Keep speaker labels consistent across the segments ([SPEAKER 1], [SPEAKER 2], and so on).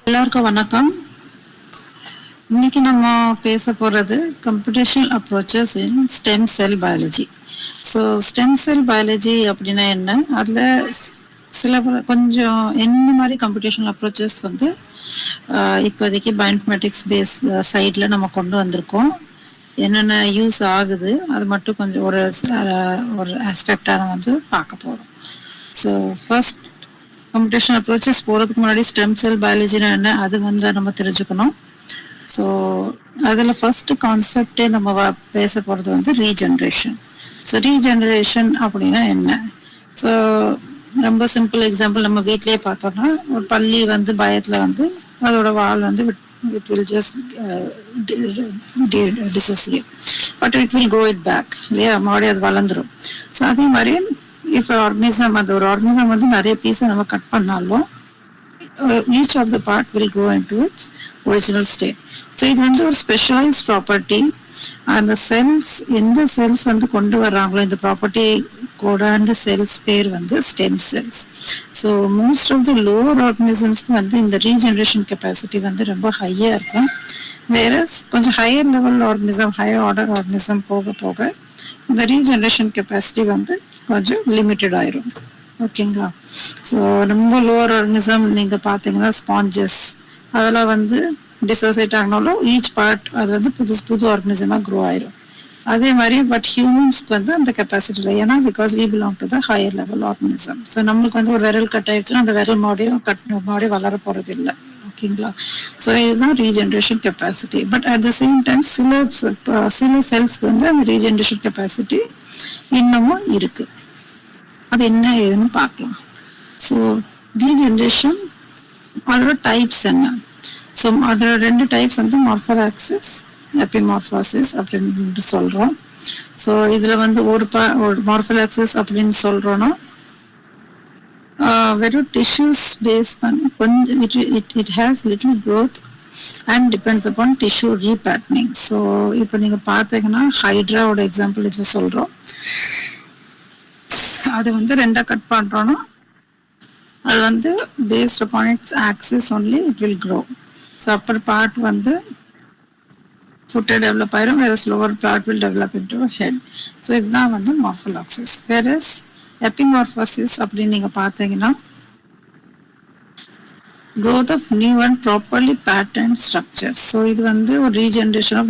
[SPEAKER 1] எல்லாருக்கும் வணக்கம். இன்னைக்கு நம்ம பேச போறது computational approaches in stem cell biology. So stem cell biology அப்படின்னா என்ன, அதில் சில கொஞ்சம் என்ன மாதிரி கம்ப்யூட்டேஷனல் அப்ரோச்சஸ் வந்து இப்போதைக்கு பயோஇன்ஃபர்மேட்டிக்ஸ் பேஸ் சைடில் நம்ம கொண்டு வந்திருக்கோம். என்னென்ன யூஸ் ஆகுது அது மட்டும் கொஞ்சம் ஒரு ஆஸ்பெக்டாக நம்ம வந்து பார்க்க போகிறோம். ஸோ ஃபர்ஸ்ட் கம்ப்யூட்டேஷனல் அப்ரோச்சஸ் போகிறதுக்கு முன்னாடி ஸ்டெம் செல் பயாலஜினா என்ன அது வந்து நம்ம தெரிஞ்சுக்கணும். ஸோ அதில் ஃபர்ஸ்ட் கான்செப்டே நம்ம பேச போகிறது வந்து ரீஜென்ரேஷன். ஸோ ரீஜென்ரேஷன் அப்படின்னா என்ன? ஸோ ரொம்ப சிம்பிள் எக்ஸாம்பிள் நம்ம வீட்லேயே பார்த்தோம்னா ஒரு பள்ளி வந்து பயத்தில் வந்து அதோட வால் வந்து it will just dissociate, but it will grow it back. இல்லையா, மறுபடியும் அது வளர்ந்துடும். ஸோ அதே மாதிரி இஃப் ஆர்கனிசம் அந்த ஒரு ஆர்கனிசம் வந்து நிறைய பீஸை நம்ம கட் பண்ணாலும் each of the part will go into its original state. So இது வந்து ஒரு ஸ்பெஷலைஸ்ட் ப்ராப்பர்ட்டி. அந்த செல்ஸ் எந்த செல்ஸ் வந்து கொண்டு வர்றாங்களோ இந்த ப்ராப்பர்ட்டி கூட அந்த செல்ஸ் பேர் வந்து stem cells. So most of the lower ஆர்கனிசம்ஸ்க்கு வந்து இந்த ரீஜென்ரேஷன் கெப்பாசிட்டி வந்து ரொம்ப ஹையாக இருக்கும். வேற கொஞ்சம் higher level organism, higher order organism போக போக இந்த ரீஜென்ரேஷன் கெப்பாசிட்டி வந்து கொஞ்சம் லிமிட்டட் ஆயிரும். ஓகேங்களா? ஸோ ரொம்ப லோவர் ஆர்கனிசம் நீங்கள் பார்த்தீங்கன்னா ஸ்பாஞ்சஸ் அதெல்லாம் வந்து டிசோசியேட் ஆகினாலும் ஈச் பார்ட் அது வந்து புது ஆர்கனிசமாக க்ரோ ஆயிரும். அதே மாதிரி பட் ஹியூமன்ஸ்க்கு வந்து அந்த கெப்பாசிட்டி இல்லை. ஏன்னா because we belong to the higher level organism. So நம்மளுக்கு வந்து ஒரு விரல் கட் ஆயிடுச்சுன்னா அந்த விரல் மறுபடியும் வளர போகிறது இல்லை. ஓகேங்களா? ஸோ இதுதான் regeneration capacity. But at the same time சில செல்ஸ்க்கு வந்து அந்த ரீஜென்ரேஷன் கெப்பாசிட்டி இன்னமும் இருக்குது. அது என்ன ஏதுன்னு பார்க்கலாம். ஸோ ரீஜென்ரேஷன் அதோட டைப்ஸ் என்ன? ஸோ அதோட 2 டைப்ஸ் வந்து மார்ஃபோலாக்சிஸ், எபிமார்ஃபோசிஸ் அப்படின்னு சொல்கிறோம். ஸோ இதில் வந்து ஒரு மார்ஃபோலாக்சிஸ் அப்படின்னு சொல்கிறோன்னா வெறும் டிஷ்யூஸ் பேஸ் பண்ணி கொஞ்சம் it has little growth and depends upon tissue repatterning. So இப்போ நீங்கள் பார்த்தீங்கன்னா ஹைட்ராவோட எக்ஸாம்பிள் இதில் சொல்கிறோம். அது வந்து 2 கட் பண்ணுறோன்னா அது வந்து based upon its axis only it will grow. So Appar part வந்து ஃபுட்டை டெவலப் ஆயிரும், வேற slower part will develop into head. So இதுதான் வந்து மார்ஃபோலாக்சிஸ். வேற எபிமார்ஃபோசிஸ் அப்படின்னு நீங்கள் பார்த்தீங்கன்னா growth of new and properly patterned structures. So இது வந்து ஒரு regeneration of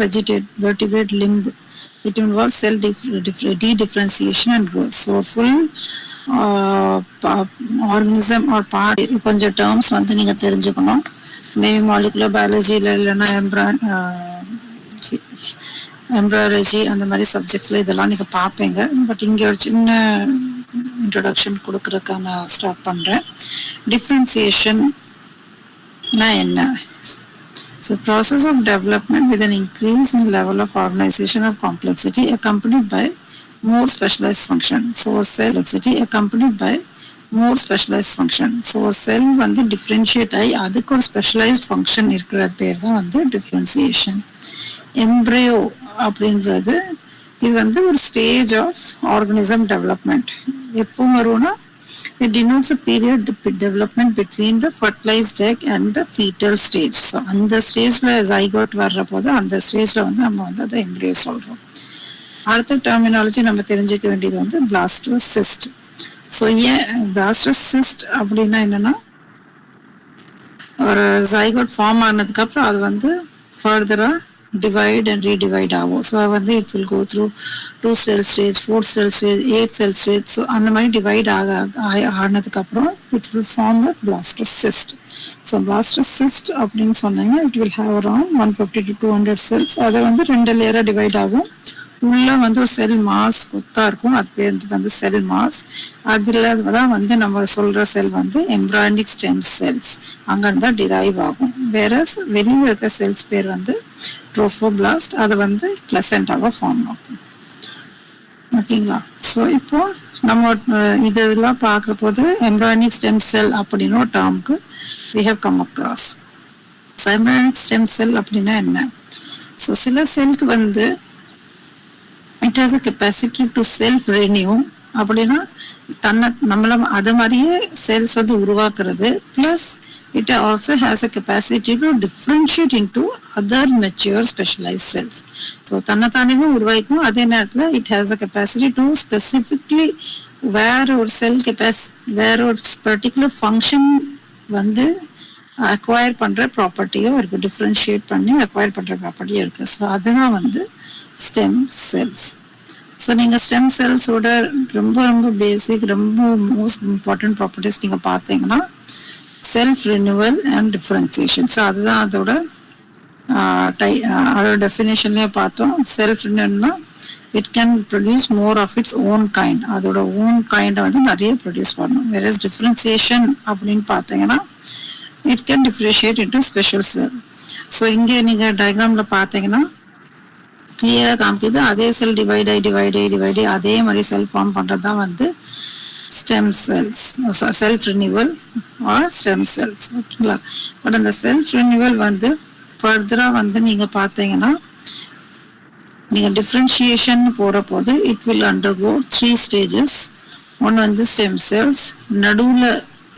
[SPEAKER 1] vertebrate limb. It involves cell de-differentiation and growth. So full organism or part கொஞ்சம் terms வந்து நீங்கள் தெரிஞ்சுக்கணும். மேபி மாலிகுலர் பயாலஜியில் இல்லைன்னா எம்ப்ராலஜி அந்த மாதிரி சப்ஜெக்ட்ஸில் இதெல்லாம் நீங்கள் பார்ப்பீங்க. பட் இங்கே ஒரு சின்ன இன்ட்ரொடக்ஷன் கொடுக்கறதுக்காக நான் ஸ்டார்ட் பண்ணுறேன். டிஃப்ரென்சியேஷன் என்ன? So process of development with an increase in level of organization of complexity accompanied by more specialized function. So cell complexity accompanied by more specialized function. So cell வந்து differentiate ஆகி அதுக்கு ஒரு specialized function இருக்கிறது பேர் தான் வந்து differentiation. Embryo அப்படின்றது இது வந்து ஒரு ஸ்டேஜ் ஆஃப் ஆர்கனிசம் டெவலப்மெண்ட். எப்போ வரும்னா it denotes a period development between the fertilized egg and the fetal stage. So அந்த ஸ்டேஜ்ல zygote வர்ற போது அந்த ஸ்டேஜ்ல வந்து நம்ம வந்து அதை எம்ப்ரியோ சொல்றோம். அடுத்த டெர்மினாலஜி நம்ம தெரிஞ்சுக்க வேண்டியது வந்து பிளாஸ்டோசிஸ்ட். ஸோ ஏன் பிளாஸ்டோசிஸ்ட் அப்படின்னா என்னன்னா ஒரு zygote ஃபார்ம் ஆனதுக்கு அப்புறம் அது வந்து ஃபர்தரா divide and redivide ஆகும். ஸோ வந்து it will go through 2 cell stage, 4 cell stage, 8 cell stage. So அந்த மாதிரி டிவைட் ஆனதுக்கப்புறம் it will form a blastocyst. So blastocyst அப்படின்னு சொன்னாங்க it will have around 150 to 200 cells. அதை வந்து 2 லேயராக டிவைட் ஆகும். உள்ள வந்து ஒரு செல் மாஸ் கொத்தா இருக்கும், அது பேர் வந்து செல் மாஸ். அதில் தான் வந்து நம்ம சொல்கிற செல் வந்து எம்ப்ரானிக் ஸ்டெம் செல்ஸ் அங்கேருந்து தான் டிரைவ் ஆகும். வேற வெளியில் இருக்கிற செல்ஸ் பேர் வந்து ட்ரோஃபோபிளாஸ்ட், அது வந்து பிளசண்டாக ஃபார்ம் ஆகும். ஓகேங்களா? ஸோ இப்போ நம்ம இதெல்லாம் பார்க்குற போது எம்ப்ரானிக் ஸ்டெம் செல் அப்படின்னு ஒரு டேர்முக்கு we have come across. So embryonic stem cell அப்படின்னா என்ன? ஸோ சில செல்க்கு வந்து it has a capacity to self-renew அப்படின்னா தன்னை நம்மள அது மாதிரியே செல்ஸ் வந்து உருவாக்குறது plus it also has a capacity to differentiate into other mature specialized cells. So தன்னைத்தானே உருவாக்கும் அதே நேரத்தில் it has a capacity to specifically where ஒரு செல் வேற ஒரு பர்டிகுலர் ஃபங்க்ஷன் வந்து அக்வயர் பண்ணுற ப்ராப்பர்ட்டியும் இருக்குது, டிஃப்ரென்ஷியேட் பண்ணி அக்வயர் பண்ணுற ப்ராப்பர்ட்டியும் இருக்குது. ஸோ அதுதான் வந்து ஸ்டெம் செல்ஸ். ஸோ நீங்கள் ஸ்டெம் செல்ஸோட ரொம்ப ரொம்ப பேசிக் ரொம்ப மோஸ்ட் இம்பார்ட்டன்ட் ப்ராப்பர்ட்டிஸ் நீங்கள் பார்த்தீங்கன்னா self renewal and differentiation. So அதுதான் அதோட அதோட டெஃபினேஷன்லேயே பார்த்தோம். செல்ஃப் ரினியூவல்னா it can produce more of its own kind, அதோட ஓன் கைண்டை வந்து நிறைய ப்ரொடியூஸ் பண்ணணும். வேறஸ் டிஃப்ரென்சியேஷன் அப்படின்னு பார்த்தீங்கன்னா it can differentiate into special cell. So இங்கே நீங்கள் டயக்ராமில் பார்த்தீங்கன்னா கிளியராக காமிக்குது, அதே செல் டிவைட் அதே மாதிரி செல் ஃபார்ம் பண்ணுறது தான் வந்து stem cells, self renewal or stem cells. ஓகேங்களா? பட் அந்த செல்ஃப் ரினியூவல் வந்து ஃபர்தராக வந்து நீங்கள் பார்த்தீங்கன்னா நீங்கள் டிஃப்ரென்ஷியேஷன் போகிற போது இட் வில் அண்டர்கோ 3 ஸ்டேஜஸ். ஒன்று வந்து ஸ்டெம் செல்ஸ், நடுவில்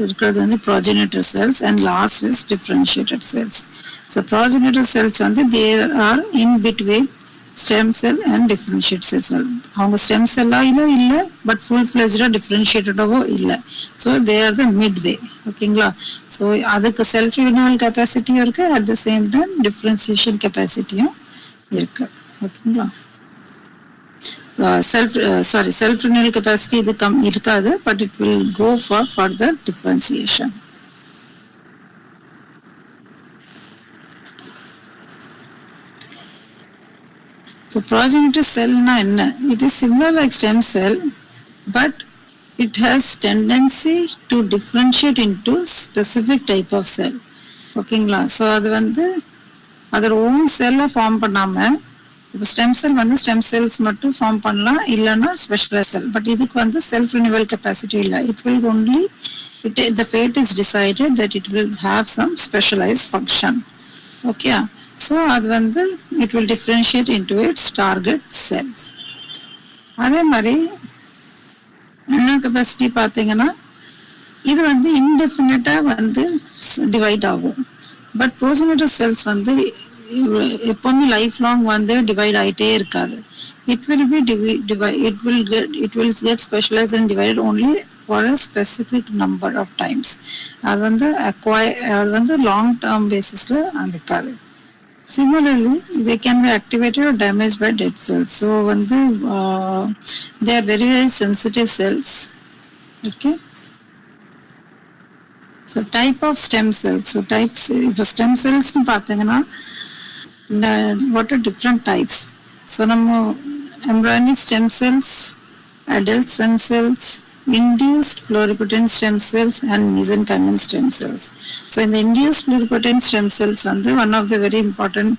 [SPEAKER 1] இருக்கிறது வந்து progenitor cells and last is differentiated cells. So progenitor cells வந்து there are in between stem cell and differentiate cells. அவங்க ஸ்டெம் செல்லாக இல்லை பட் ஃபுல் ஃப்ளெஜ்டாக டிஃப்ரென்ஷியேட்டடாகவோ இல்லை. So they are the midway. ஓகேங்களா? ஸோ அதுக்கு செல்ஃப் ரினியூவல் கெப்பாசிட்டியும் இருக்குது, at the same time differentiation கெப்பாசிட்டியும் இருக்குது. ஓகேங்களா? செல்ஃப் ரினியூவல் கெப்பாசிட்டி இது இருக்காது, but it will go for further differentiation. So progenitor cell na enna? It is similar like stem cell, but it has tendency to differentiate into specific type of cell. ஓகேங்களா? So அது வந்து அதோட own செல்லை form பண்ணாமல், இப்போ stem cell வந்து stem cells மட்டும் form பண்ணலாம், இல்லைன்னா ஸ்பெஷலைஸ் செல். பட் இதுக்கு வந்து செல்ஃப் ரினியூவல் கெப்பாசிட்டி இல்லை. It will only the fate is decided that it will have some specialized function. Okay? So அது வந்து it will differentiate into its target cells. அதே மாதிரி என்ன கெப்பாசிட்டி பார்த்தீங்கன்னா இது வந்து இன்டெஃபினட்டாக வந்து டிவைட் ஆகும். பட் ப்ரோஜெனேட்டர் செல்ஸ் வந்து எப்பவுமே லைஃப் லாங் வந்து டிவைட் ஆகிட்டே இருக்காது. It will be it will get specialized and divided only for a specific number of times. அது வந்து லாங் டேர்ம் பேசிஸில் இருக்காது. Similarly, they can be activated or damaged by dead cells. So வந்து they are very very sensitive cells. Okay. So type of stem cells. So types, இப்போ stem cells னு பார்த்தீங்கன்னா what are different types? So நம்ம embryonic stem cells, adult stem cells, induced pluripotent stem cells and mesenchymal stem cells. So in the induced pluripotent stem cells one of the very important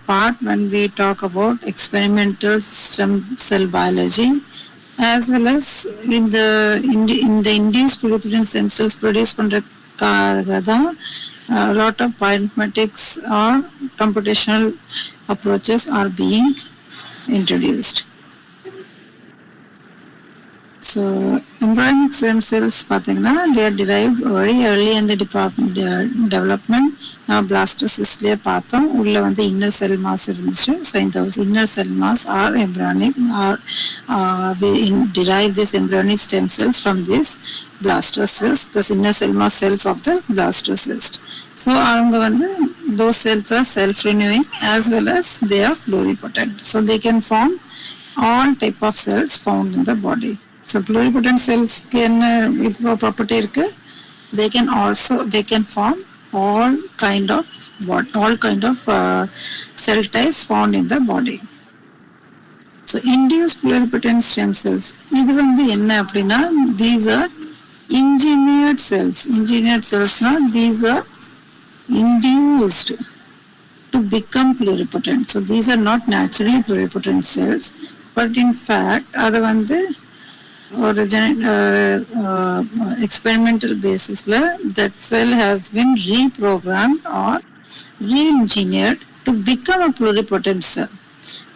[SPEAKER 1] part when we talk about experimental stem cell biology, as well as in the induced pluripotent stem cells produce பண்றதுக்காக a lot of bioinformatics or computational approaches are being introduced. So embryonic stem cells பார்த்தீங்கன்னா they are derived very early in the development. Blastocystலயே பார்த்தோம், உள்ள வந்து inner cell mass இருந்துச்சு. So in those inner cell mass are embryonic, we derive these embryonic stem cells from this blastocyst, the inner cell mass cells of the blastocyst. So அவங்க வந்து those cells are self-renewing as well as they are pluripotent. So they can form all type of cells found in the body. So pluripotent cells can with property irukku, they can form all kind of cell types found in the body. So induced pluripotent stem cells, இது வந்து என்ன அப்படின்னா these are engineered cells. Na these are induced to become pluripotent. So these are not naturally pluripotent cells, but in fact அது வந்து ஒரு experimental basis that cell has been reprogrammed or re-engineered to become a pluripotent cell.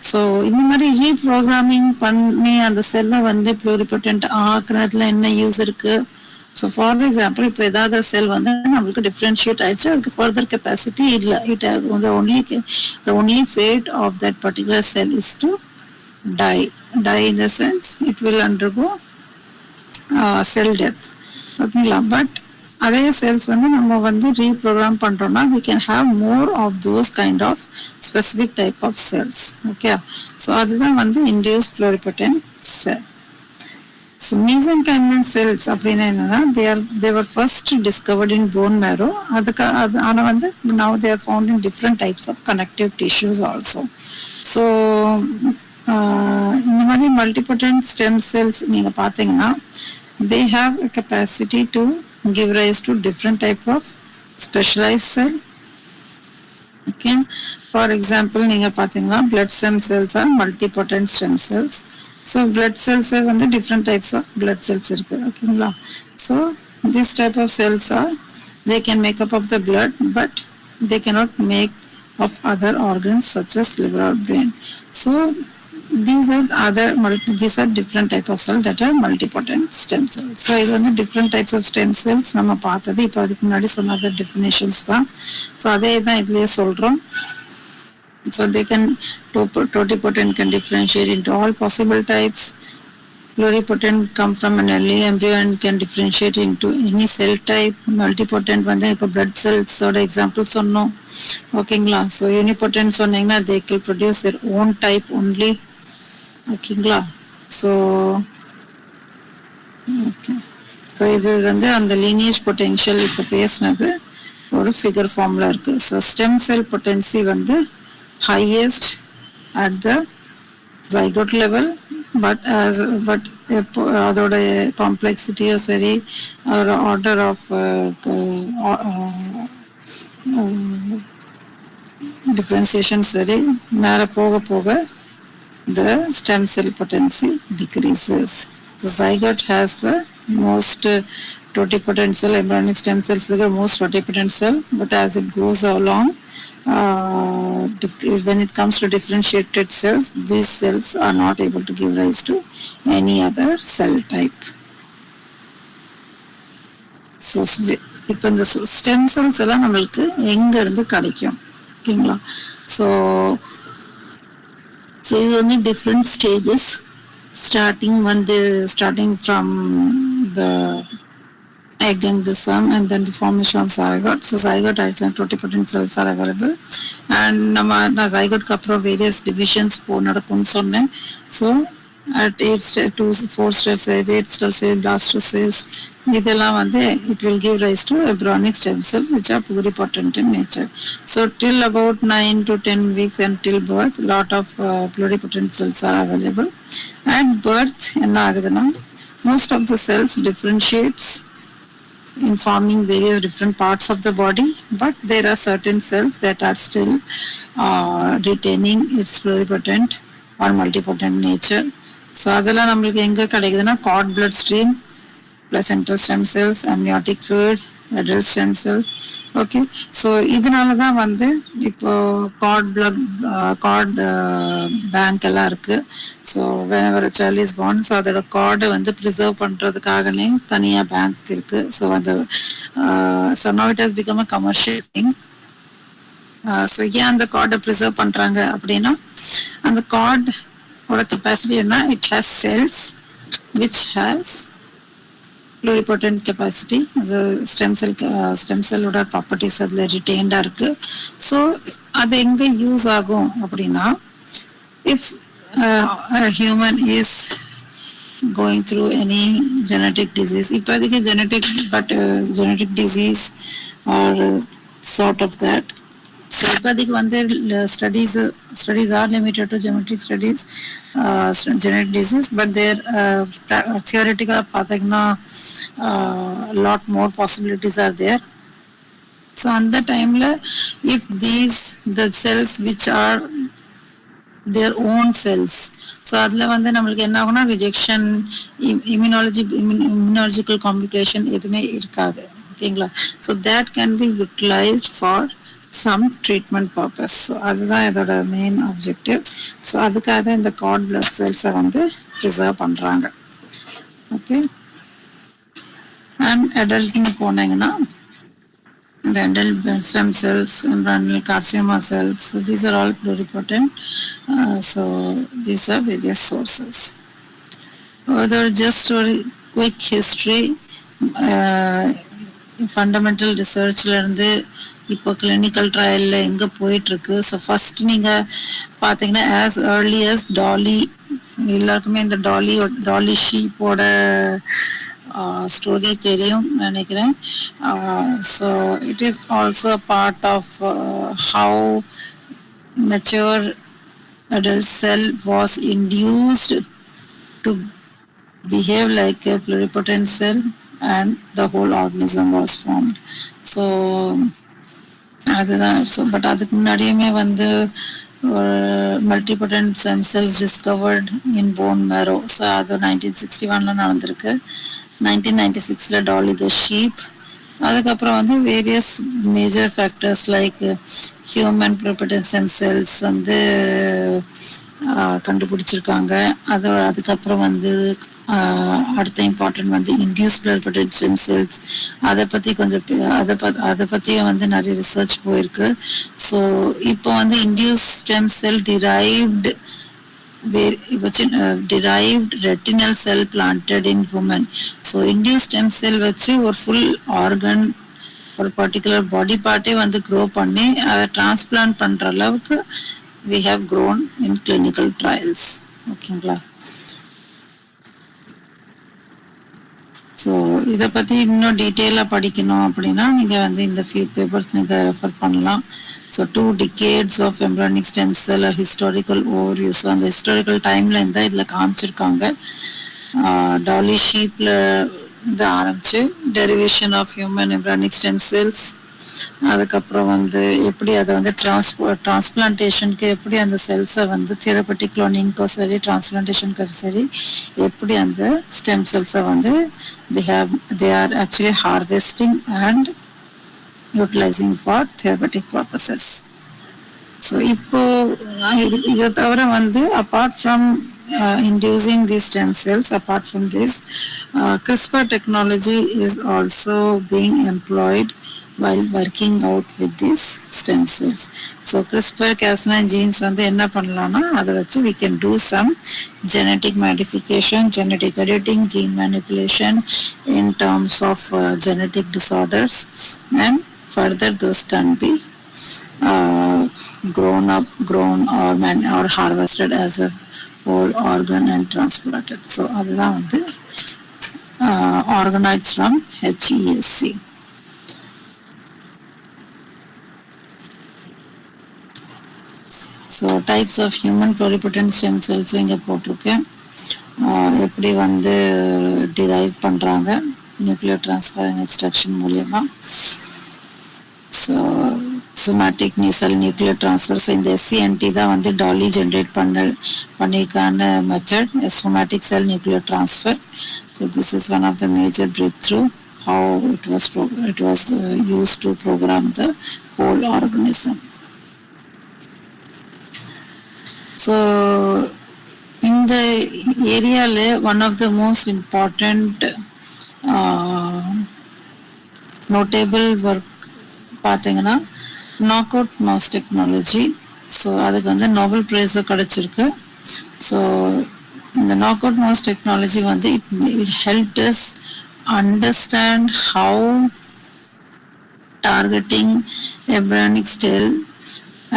[SPEAKER 1] So இந்த மாதிரி reprogramming பண்ணி அந்த செல்லை வந்து ப்ளூரிபொட்டன்ட் ஆக்குறதுல என்ன யூஸ் இருக்கு? ஸோ ஃபார் எக்ஸாம்பிள் இப்போ ஏதாவது செல் வந்து நம்மளுக்கு டிஃப்ரென்ஷியேட் ஆயிடுச்சு, அதுக்கு ஃபர்தர் கெப்பாசிட்டி இல்லை. It only fate of that particular cell is to die in the sense it will undergo cell death. ஓகேங்களா? பட் அதே செல்ஸ் வந்து நம்ம வந்து ரீப்ரோக்ராம் பண்றோம்னா we can have more of those kind of specific type of cells. Okay, so அதுதான் வந்து induced pluripotent cell. So mesenchymal cells அப்படின்னா என்னன்னா they were first discovered in bone marrow. ஆனா வந்து now they are found in different types of connective tissues also. So இந்த மாதிரி multipotent stem cells நீங்க பார்த்தீங்கன்னா they have a capacity to give rise to different type of specialized cell. Okay, for example நீங்க பார்த்தீங்கன்னா blood stem cells are multipotent stem cells. So blood cells வந்து different types of blood cells இருக்கு. ஓகேங்களா? So this type of cells are they can make up of the blood but they cannot make of other organs such as liver or brain. So these are different type of cells that are multipotent stem cells. So இது வந்து different types of stem cells நம்ம பார்த்தது. இப்போ அதுக்கு முன்னாடி சொன்ன definitions தான். So அதே தான் இதுலயே சொல்றோம். So they can totipotent can differentiate into all possible types. Pluripotent come from an early embryo and can differentiate into any cell type. Multipotent வந்து இப்போ blood cells ஓட examples சொன்னோம். ஓகேங்களா? So unipotent சொன்னீங்கன்னா they can produce their own type only. ஓகேங்களா? So okay, so இது வந்து அந்த லீனியேஜ் பொட்டென்ஷியல் இப்போ பேசினது ஒரு ஃபிகர் ஃபார்மில் இருக்குது. ஸோ ஸ்டெம் செல் பொட்டென்சி வந்து highest at the zygote level, but அதோட காம்ப்ளெக்சிட்டியோ சரி, அதோட ஆர்டர் ஆஃப் டிஃப்ரென்சியேஷன் சரி, மேலே போக போக the stem cell potency decreases. The zygote has the most totipotent cell, embryonic stem cells are the most totipotent cell, but as it goes along, when it comes to differentiated cells, these cells are not able to give rise to any other cell type. So இப்போ இந்த stem cells எல்லாம் நம்மளுக்கு எங்க இருந்து கிடைக்கும்? ஓகேங்களா? So இது வந்து different stages, starting from the egg and the sperm and then the formation of zygote. So zygote actually totipotent cells are available, and நம்ம zygote க்கு அப்புறம் various divisions நடக்கும்னு சொன்னேன். So at 8 to 4 stage, 8 stage, blaster stage, இதெல்லாம் வந்து it will give rise to embryonic stem cells which are pluripotent in nature. So till about 9 to 10 weeks until birth, lot of pluripotent cells are available. At birth என்ன ஆகுதுன்னா most of the cells differentiates in forming various different parts of the body, but there are certain cells that are still retaining its pluripotent or multipotent nature. So அதெல்லாம் நம்மளுக்கு எங்க கிடைக்குதுன்னா cord blood stream, placental stem cells, amniotic fluid, adult stem cells. Okay, so இதனால தான் வந்து இப்போ card bank எல்லாம் இருக்கு. So whenever a child is born, so அதோட கார்டை வந்து ப்ரிசர்வ் பண்ணுறதுக்காகனே தனியாக பேங்க் இருக்கு. ஸோ அந்த so now it has become a commercial thing. So ஏன் அந்த கார்டை ப்ரிசர்வ் பண்ணுறாங்க அப்படின்னா அந்த கார்டோட கெப்பாசிட்டி என்ன, it has cells which has pluripotent capacity. The stem cell ஓட ப்ராப்பர்ட்டிஸ் அதில் ரிட்டெயின்டாக இருக்கு. ஸோ அது எங்கே யூஸ் ஆகும் அப்படின்னா if human is going through any genetic disease, இப்போதைக்கு genetic disease or sort of that. So இப்போதைக்கு வந்து studies are limited to genetic studies, genetic disease, but there theoretical பார்த்தீங்கன்னா lot more possibilities are there. So அந்த டைம்ல if the cells which are their own cells, so அதில் வந்து நம்மளுக்கு என்ன ஆகும்னா ரிஜெக்ஷன், immunological complication எதுவுமே இருக்காது. ஓகேங்களா? So that can be utilised for some treatment purpose. So அதுதான் இதோட மெயின் ஆப்ஜெக்டிவ். ஸோ அதுக்காக இந்த கார்ட் பிளட் செல்ஸை வந்து ப்ரிசர்வ் பண்ணுறாங்க. ஓகே. அண்ட் அடல்ட்னு போனீங்கன்னா the adult stem cells, embryonal carcinoma cells, so these are all pluripotent. So these are various sources. Just a quick history. Fundamental ரிசர்ச்ல இருந்து இப்போ கிளினிக்கல் ட்ரையல்ல எங்க போயிட்டு இருக்கு. ஸோ ஃபர்ஸ்ட் நீங்க பாத்தீங்கன்னா ஆஸ் ஏர்லி அஸ் டாலி, எல்லாருக்குமே இந்த டாலி ஷீப்போட ஸ்டோரி தெரியும் நினைக்கிறேன். So it is also a part of how mature adult cell was induced to behave like a pluripotent cell and the whole organism was formed. So அதுதான். So but அதுக்கு முன்னாடியுமே வந்து multipotent stem cells discovered in bone marrow. So அது 1961 நடந்திருக்கு. 1996 Dolly the sheep. அதுக்கப்புறம் வந்து various major factors like human pluripotent stem cells வந்து கண்டுபிடிச்சிருக்காங்க. அதுக்கப்புறம் வந்து அடுத்த இம்பார்ட்டன்ட் வந்து இன்டியூஸ் ப்ளூரிபொட்டன்ட் ஸ்டெம் செல்ஸ். அதை பற்றி கொஞ்சம் அதை பற்றியும் வந்து நிறைய ரிசர்ச் போயிருக்கு. ஸோ இப்போ வந்து induce stem cell derived derived retinal cell planted in women. So induced stem cell வச்சு ஒரு full organ, ஒரு பர்டிகுலர் பாடி பார்ட்டே வந்து க்ரோ பண்ணி அதை டிரான்ஸ்பிளான்ட் பண்ற அளவுக்கு we have grown in clinical trials. ஓகேங்களா? ஸோ இதை பற்றி இன்னும் டீட்டெயிலாக படிக்கணும் அப்படின்னா நீங்கள் வந்து இந்த ஃபியூ பேப்பர்ஸ் நீங்கள் ரெஃபர் பண்ணலாம். So 2 decades of embryonic stem cell or historical overview. So அந்த ஹிஸ்டாரிக்கல் டைம்லைன் தான் இதில் காமிச்சிருக்காங்க. டாலி ஷீப்பில் இருந்து ஆரம்பிச்சு derivation of human embryonic stem cells, அதுக்கப்புறம் வந்து எப்படி அதை வந்து டிரான்ஸ்பிளான்டேஷனுக்கு எப்படி அந்த செல்ஸை வந்து தெரபெட்டிக் க்ளோனிங்க்கும் சரி டிரான்ஸ்பிளான்டேஷனுக்கு சரி எப்படி அந்த ஸ்டெம் செல்ஸை வந்து they are actually harvesting and utilizing for therapeutic purposes. So இப்போ இதை தவிர வந்து apart from inducing these stem cells, apart from this, CRISPR technology is also being employed while working out with these stem cells. So CRISPR-Cas9 genes வந்து என்ன பண்ணலாம்னா அதை வச்சு we can do some genetic modification, genetic editing, gene manipulation in terms of genetic disorders, and further those can be grown or harvested as a whole organ and transplanted. So அதுதான் வந்து organoids from HESC. So types of human pluripotent stem செல்ஸும் இங்கே போட்டிருக்கேன். எப்படி வந்து derive பண்ணுறாங்க nuclear transfer and extraction மூலியமா. So somatic new cell nuclear transfer. So இந்த SCNT தான் வந்து டாலி ஜென்ரேட் பண்ணிருக்கான method, somatic cell nuclear transfer. So this is one of the major breakthrough how it was used to program the whole organism. So in the area one of the most important notable work பார்த்தீங்கன்னா knock out mouse technology. So அதுக்கு வந்து Nobel ப்ரைஸும் கிடைச்சிருக்கு. So இந்த knock out mouse technology வந்து it helped us understand how targeting embryonic cell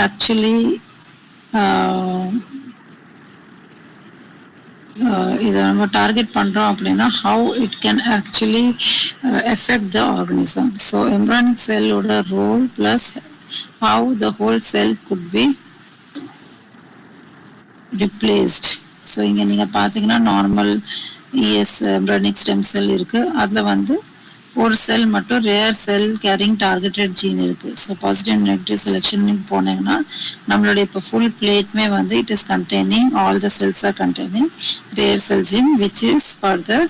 [SPEAKER 1] actually இதை நம்ம target பண்ணுறோம் அப்படின்னா how it can actually affect the organism. So embryonic cell-ஓட role plus how the whole cell could be replaced. So இங்கே நீங்கள் பார்த்தீங்கன்னா normal embryonic stem cell இருக்குது. அதில் வந்து ஒரு செல் மட்டும் rare cell carrying targeted gene இருக்குது. ஸோ பாசிட்டிவ் நெகட்டிவ் செலெக்ஷன் போனீங்கன்னா நம்மளுடைய இப்போ ஃபுல் பிளேட்மே வந்து it is containing all the cells or containing rare cell gene which is further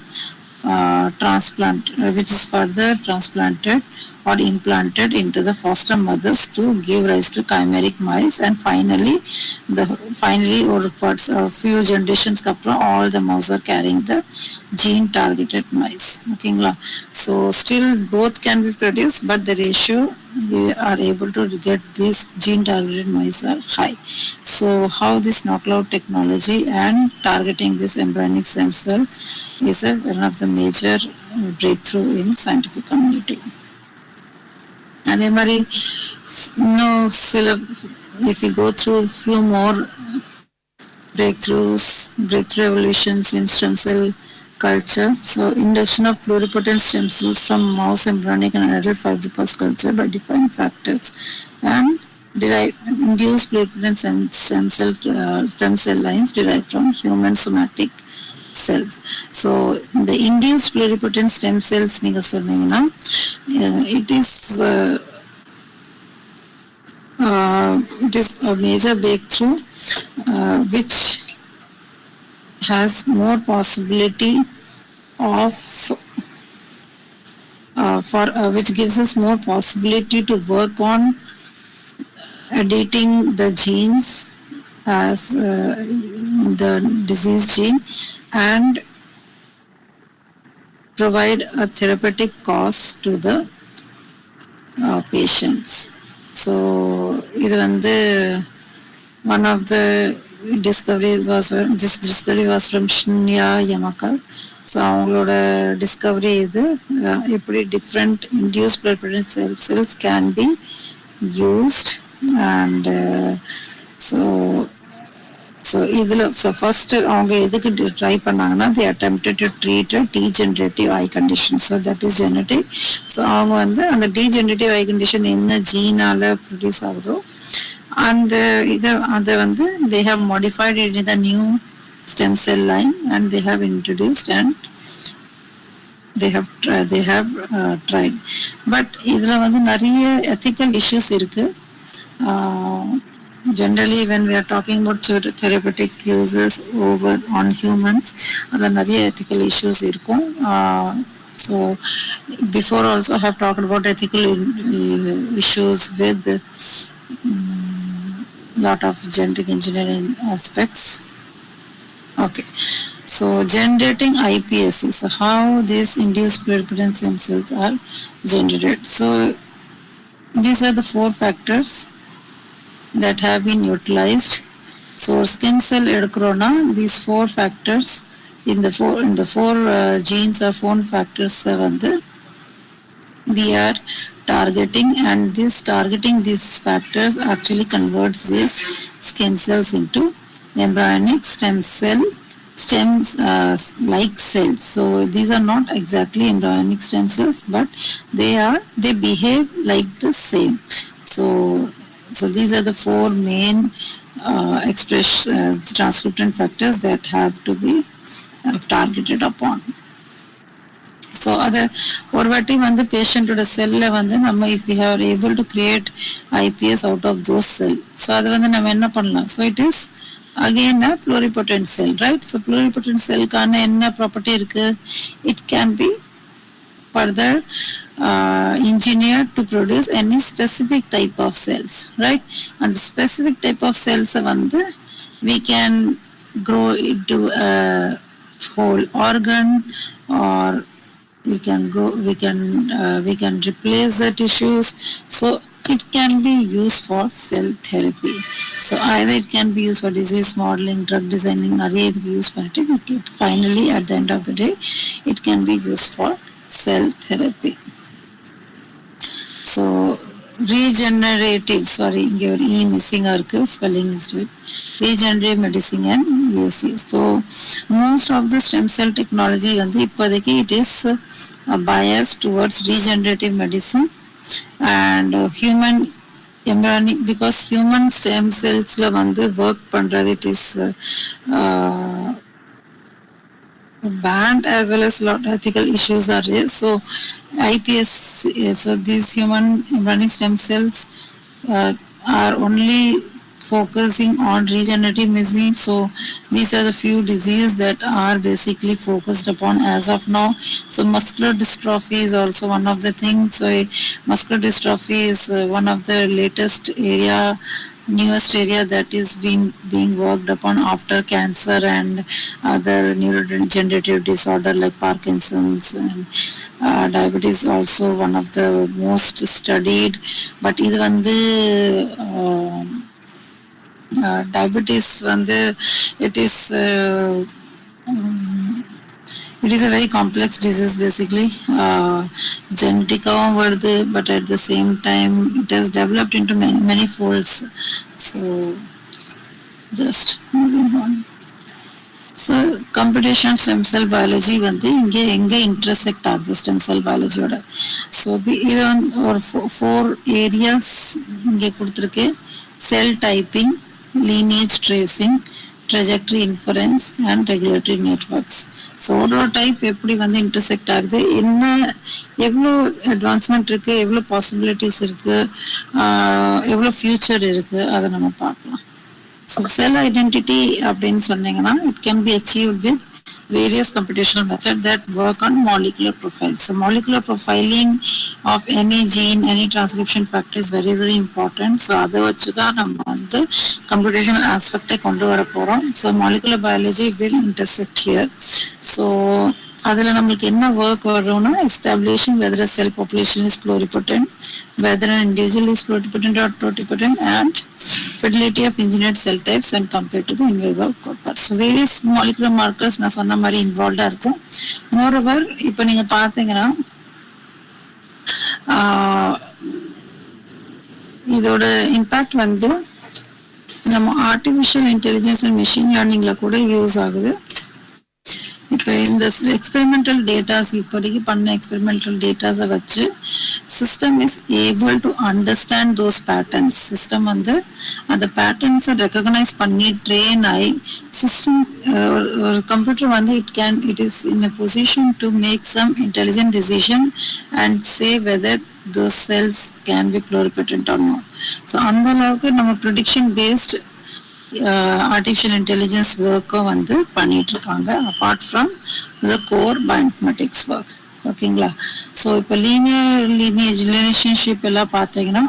[SPEAKER 1] transplanted or implanted into the foster mothers to give rise to chimeric mice, and finally or for a few generations அப்புறம் all the mouse are carrying the gene targeted mice. ஓகேங்களா? So still both can be produced, but the ratio we are able to get these gene targeted mice are high. So how this knockout technology and targeting this embryonic stem cell is one of the major breakthrough in scientific community. அதே மாதிரி இன்னும் சில if we go through few more breakthrough evolutions in stem cell culture. So induction of pluripotent stem cells from mouse embryonic and adult fibroblast culture by defined factors, and induced pluripotent stem cell lines derived from human somatic cells. So the induced pluripotent stem cells நீங்க சொன்னீங்கன்னா it is a major breakthrough which has more possibility of which gives us more possibility to work on editing the genes as the disease gene and provide a therapeutic cause to the patients. So இது வந்து one of the this discovery was from Shinya Yamaka. So அவங்களோட discovery இது எப்படி different induced pluripotent cells can be used, and so இதுல first அவங்க எதுக்கு try பண்ணாங்கன்னா they attempted to treat a degenerative eye condition. So that is genetic. So அவங்க வந்து அந்த degenerative eye condition என்ன ஜீனால ப்ரொடியூஸ் ஆகுதோ and அதை வந்து they have modified it in the new stem cell line and they have introduced and they have tried. But இதுல வந்து நிறைய ethical issues இருக்கு. Generally when we are talking about therapeutic uses over on humans, அதுல நிறைய ethical issues இருக்கும். So before also I have talked about ethical issues with lot of genetic engineering aspects. Okay, so generating iPS is how these induced pluripotent stem cells are generated. So these are the 4 factors that have been utilized. So skin cell எடுக்கிறோம்னா these 4 factors in the four genes or 4 factors வந்து we are targeting, and this targeting these factors actually converts these skin cells into embryonic stem like cells. So these are not exactly embryonic stem cells, but they behave like the same. So these are the 4 main transcription factors that have to be targeted upon. So அது ஒரு வாட்டி வந்து பேஷண்டோட செல்ல வந்து நம்ம if we are able to create iPS out of those cell, so அது வந்து நம்ம என்ன பண்ணலாம்? So it is again a pluripotent cell, right? So pluripotent cellக்கான என்ன ப்ராப்பர்ட்டி இருக்கு? It can be further engineered to produce any specific type of cells, right? And the specific type of cells வந்து we can grow into a whole organ, or we can replace the tissues. So it can be used for cell therapy. So either it can be used for disease modeling, drug designing, or use for it. Finally at the end of the day it can be used for cell therapy. So regenerative, sorry இங்க ஒரு E missing இருக்கு, spelling mistake. Regenerative medicine and ESC. So most of the stem cell technology வந்து இப்போதைக்கு it is biased towards regenerative medicine and human embryonic, because human stem cellsல வந்து work பண்றது it is banned, as well as a lot of ethical issues are raised. So iPS, so these human embryonic stem cells are only focusing on regenerative medicine. So these are the few diseases that are basically focused upon as of now. So muscular dystrophy is also one of the things. So muscular dystrophy is one of the latest area, newest area that is being worked upon after cancer and other neurodegenerative disorder like Parkinson's, and diabetes also one of the most studied. But இது வந்து diabetes வந்து it is it is a very complex disease basically. Genetically வருது, but at the same time it has developed into many folds. So just moving on. So computational stem cell biology வந்து இங்கே எங்கே intersect ஆகுது stem cell biology-யோட. So இது ஒரு four areas இங்கே கொடுத்துருக்கு. Cell typing, lineage tracing, trajectory inference and regulatory networks. So ஒரு type எப்படி வந்து இன்டர்செக்ட் ஆகுது, என்ன எவ்வளோ அட்வான்ஸ்மெண்ட் இருக்குது, எவ்வளோ பாசிபிலிட்டிஸ் இருக்குது, எவ்வளோ ஃபியூச்சர் இருக்குது, அதை நம்ம பார்க்கலாம். ஸோ செல் ஐடென்டிட்டி அப்படின்னு சொன்னீங்கன்னா it can be achieved with various computational methods that work on molecular profiles. So molecular profiling of any gene, any transcription factor is very very important. So அதை வச்சு தான் நம்ம வந்து computational aspect கொண்டு வர போகிறோம். So molecular biology will intersect here. So அதில் நம்மளுக்கு என்ன ஒர்க் வரும்னா establishing whether a cell population is pluripotent, whether an individual is pluripotent or totipotent, and fidelity of engineered cell types when compared to the in vivo cohort. So various molecular markers நான் சொன்ன மாதிரி இன்வால்வ்டாக இருக்கும். Moreover இப்போ நீங்கள் பார்த்தீங்கன்னா இதோட impact வந்து நம்ம ஆர்டிஃபிஷியல் இன்டெலிஜென்ஸ் அண்ட் மெஷின் லேர்னிங்கில் கூட யூஸ் ஆகுது. இப்போ இந்த எக்ஸ்பெரிமெண்டல் டேட்டாஸ் இப்போதைக்கு பண்ண எக்ஸ்பெரிமெண்டல் டேட்டாஸை வச்சு system is able to understand those patterns. System வந்து அந்த பேட்டர்ன்ஸை ரெக்கக்னைஸ் பண்ணி ட்ரெயின் ஆகி சிஸ்டம் ஒரு கம்ப்யூட்டர் வந்து it is in a position to make some intelligent decision and say whether those cells can be pluripotent or not. So அந்த அளவுக்கு நம்ம ப்ரெடிக்ஷன் பேஸ்ட் ஆர்டிஃபிஷியல் இன்டெலிஜென்ஸ் ஒர்க்கை வந்து பண்ணிட்டு இருக்காங்க apart from the core bioinformatics work. ஓகேங்களா? So இப்போ linear relationship எல்லாம் பார்த்தீங்கன்னா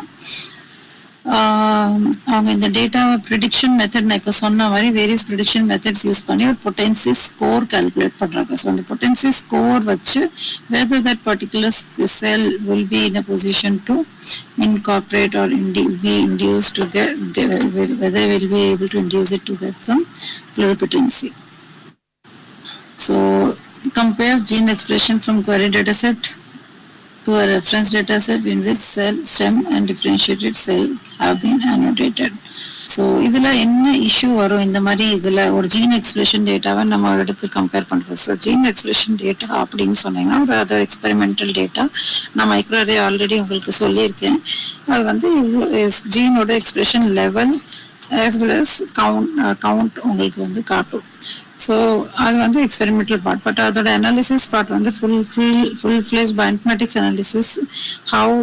[SPEAKER 1] அவங்க இந்த டேட்டா ப்ரிடிக்ஷன் மெத்தட் நான் இப்போ சொன்ன மாதிரி வேரியஸ் ப்ரிடிக்ஷன் மெத்தட்ஸ் யூஸ் பண்ணி ஒரு பொட்டன்சி ஸ்கோர் கால்குலேட் பண்ணுறாங்க. ஸோ அந்த பொட்டன்சி ஸ்கோர் வச்சு whether that particular cell will be in a position to incorporate or be induced to get whether we will be able to induce it to get some pluripotency. So compare gene expression from query dataset to a reference dataset in which cell, stem and differentiated cell have been annotated. So இதில் என்ன issue வரும், இந்த மாதிரி இதில் ஒரு gene expression டேட்டாவை நம்ம எடுத்து கம்பேர் பண்ணுறோம். ஸோ ஜீன் எக்ஸ்பிரஷன் டேட்டா அப்படின்னு சொன்னீங்கன்னா ஒரு அதர் எக்ஸ்பெரிமெண்டல் டேட்டா நான் மைக்ரோரே ஆல்ரெடி உங்களுக்கு சொல்லியிருக்கேன். அது வந்து ஜீனோட expression level as well as count உங்களுக்கு வந்து காட்டும். ஸோ அது வந்து எக்ஸ்பெரிமெண்டல் பார்ட். பட் அதோட அனாலிசிஸ் பார்ட் வந்து full fledge bioinformatics analysis how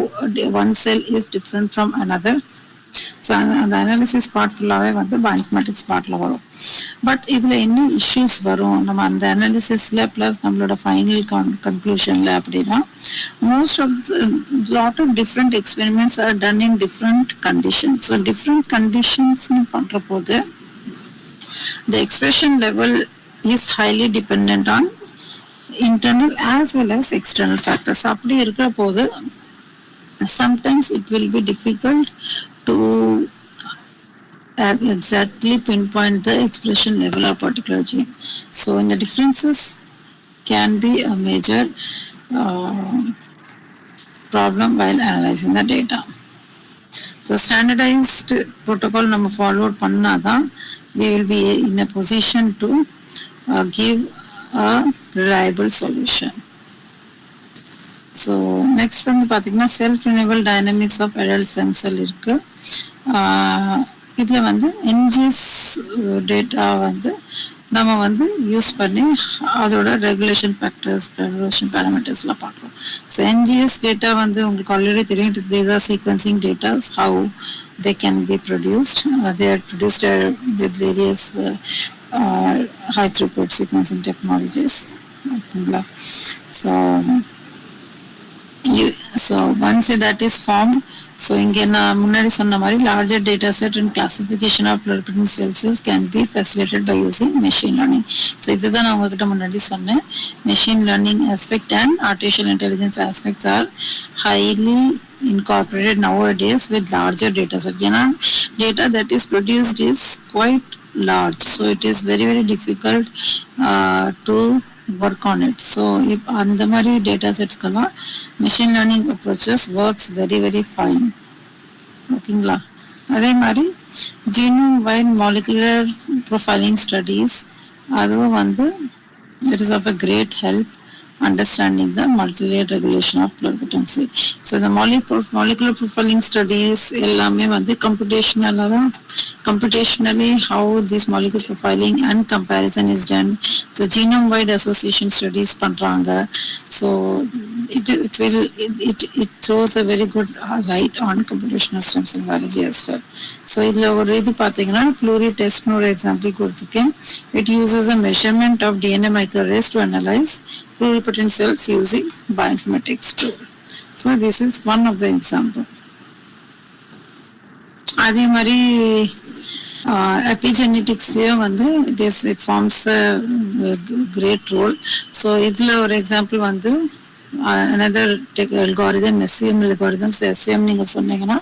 [SPEAKER 1] one sell is different from another. So அந்த அனாலிசிஸ் பார்ட் ஃபுல்லாகவே வந்து பயோஇன்ஃபர்மேட்டிக்ஸ் பார்ட்டில் வரும். பட் இதில் என்ன இஷ்யூஸ் வரும் நம்ம அந்த அனாலிசிஸில் ப்ளஸ் நம்மளோட ஃபைனல் கன்க்ளூஷனில் அப்படின்னா most of lot of different experiments are done in different conditions. So different conditions பண்ற போது the expression level is highly dependent on internal as well as external factors. அப்படி இருக்கிற போது sometimes it will be difficult to exactly pinpoint the expression level of particular gene. So in the differences can be a major problem while analyzing the data. So standardized protocol நம்ம follow பண்ணாதான் we will be in a position to give a reliable solution. So next வந்து பார்த்தீங்கன்னா self renewal dynamics of adult stem cell இருக்கு. இதில் வந்து NGS data வந்து நம்ம வந்து யூஸ் பண்ணி அதோட ரெகுலேஷன் ஃபேக்டர்ஸ் ரெகுலேஷன் பேராமீட்டர்ஸ்லாம் பார்க்கலாம். ஸோ என்ஜிஎஸ் டேட்டா வந்து உங்களுக்கு ஆல்ரெடி தெரியும். It is these are sequencing datas how they can be produced. They are produced with various high throughput sequencing technologies. So so once that is formed, so இங்கே நான் முன்னாடி சொன்ன மாதிரி larger data set and classification of pluripotent cells can be facilitated by using machine learning. So இதுதான் நான் உங்ககிட்ட முன்னாடி சொன்னேன். Machine learning aspect and artificial intelligence aspects are highly incorporated nowadays with larger data set. ஏன்னா data that is produced is quite large, so it is very very difficult to work on it. So if அந்த மாதிரி data sets கெல்லாம் machine learning approaches works very very fine. ஓகேங்களா? அதே மாதிரி genome wide molecular profiling studies அதுவும் வந்து it is of a great help understanding the multi-layer regulation of pluripotency. So the molecular profiling studies எல்லாமே வந்து computationally how this molecular profiling and comparison is done. So genome wide association studies பண்றாங்க. So it throws a very good light on computational stem cell biology as well. So இதுல ஒரு இது பாத்தீங்கன்னா pluri-test ஒரு example கொடுத்துருக்கேன். It uses a measurement of DNA microarrays to analyze pluripotent cells using bioinformatics tool. So this is one of the example. அதே மாதிரி epigenetics வந்து it forms a great role. So இதுல ஒரு எக்ஸாம்பிள் வந்து another algorithm, SVM algorithms. SVM நீங்க சொன்னீங்கன்னா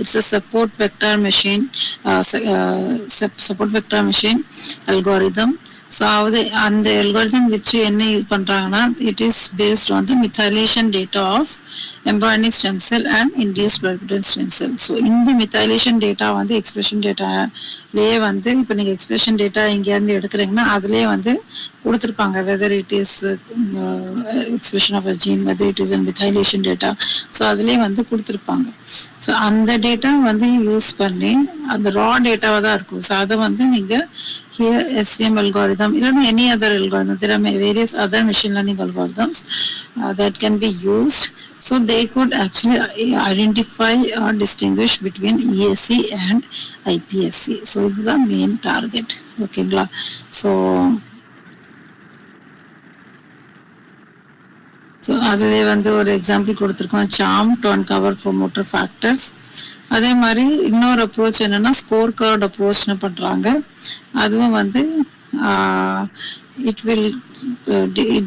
[SPEAKER 1] it's a support vector machine algorithm. So அந்த algorithm வச்சு என்ன பண்றாங்கன்னா it is based on the methylation data of embryonic stem cell and induced pluripotent stem cell. So இந்த methylation data வந்து expression data லேயே வந்து இப்போ நீங்க expression data எங்கேயாவது எடுக்கிறீங்கன்னா அதுலேயே வந்து கொடுத்துருப்பாங்க whether it is expression of a gene, whether it is a methylation data. So அதுலேயே வந்து கொடுத்துருப்பாங்க. ஸோ அந்த டேட்டா வந்து யூஸ் பண்ணி அந்த ரா டேட்டாவாக தான் இருக்கும். ஸோ அதை வந்து நீங்கள் here SVM algorithm, any other algorithm, there are various other machine learning algorithms that can be used. So they could actually identify or distinguish between ESC and IPSC. So this is the main target. Okay, so அதுவே வந்து ஒரு example கொடுத்துருக்கோம் charm to uncover promoter factors. அதே மாதிரி இன்னொரு approach என்னன்னா score card அப்ரோச்னு பண்றாங்க. அதுவும் வந்து it will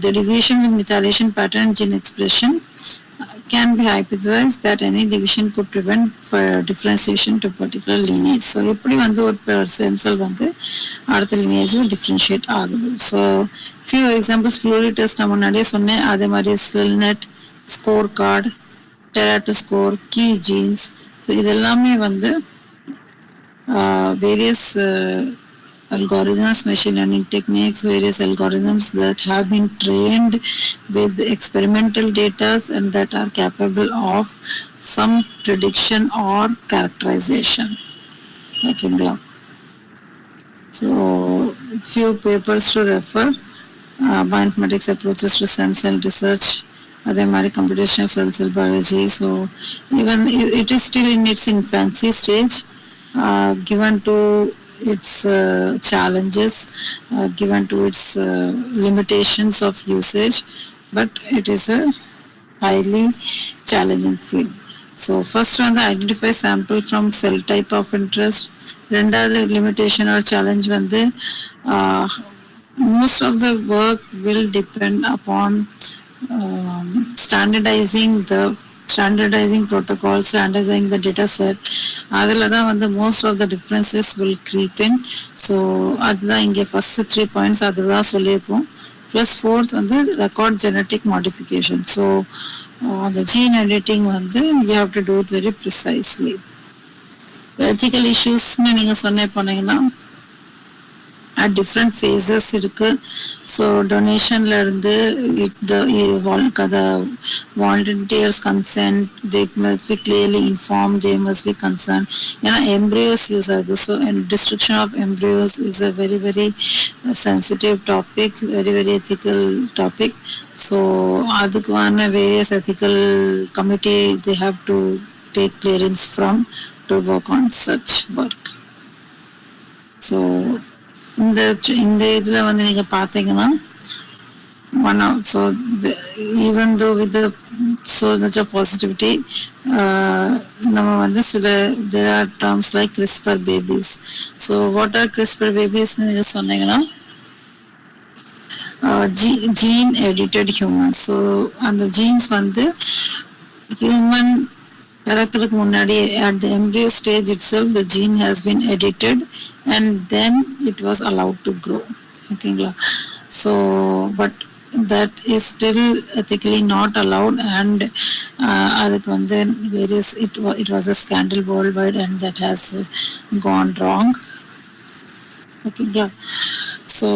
[SPEAKER 1] the deviation with methylation pattern gene expression can be hypothesized that any division could prevent for differentiation to particular lineage. So எப்படி வந்து ஒரு stem cell வந்து அடுத்த lineage differentiate ஆகுது. So few examples fluid test நான் முன்னாடியே சொன்னேன். அதே மாதிரி cellnet, score card, teratoscore, key genes. So இதெல்லாமே வந்து various algorithms, machine learning techniques, various algorithms that have been trained with experimental data and that are capable of some prediction or characterization. Okay, so few papers to refer. Bioinformatics approaches to stem cell research. அதே மாதிரி computational cell biology. So even it is still in its infancy stage, given to its challenges, given to its limitations of usage, but it is a highly challenging field. So first one, the identify sample from cell type of interest. Rendavathu limitation or challenge வந்து most of the work will depend upon standardizing protocols, standardizing the data set. அதில் தான் வந்து most of the differences will creep in. So அதுதான் இங்கே first 3 points அதுதான் சொல்லியிருக்கோம். Plus fourth வந்து record genetic modification. So the gene editing வந்து you have to do it very precisely. Ethical issues நீங்கள் சொன்ன போனீங்கன்னா at different phases இருக்கு. So donationல இருந்து the volunteers consent, they must be clearly informed, they must be concerned. ஏன்னா embryos use ஆகுது. So destruction of embryos is a very very sensitive topic, very very ethical topic. So அதுக்கான various ethical committee they have to take clearance from to work on such work. So இந்த இதில் வந்து நீங்கள் பார்த்தீங்கன்னா one out. So even though with the so much of positivity, நம்ம வந்து சில there are terms like CRISPR babies. So what are CRISPR babies நீங்க சொன்னீங்கன்னா gene edited humans. So அந்த genes வந்து human பிறக்கிறதுக்கு முன்னாடி at the embryo stage itself the gene has been edited and then it was allowed to grow. ஓகேங்களா? So but that is still ethically not allowed and அதுக்கு வந்து various it was a scandal worldwide and that has gone wrong. ஓகேங்களா? So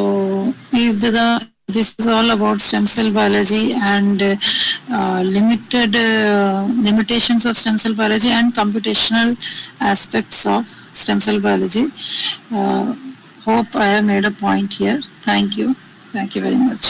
[SPEAKER 1] இதுதான் this is all about stem cell biology and limited limitations of stem cell biology and computational aspects of stem cell biology. Hope I have made a point here. Thank you very much.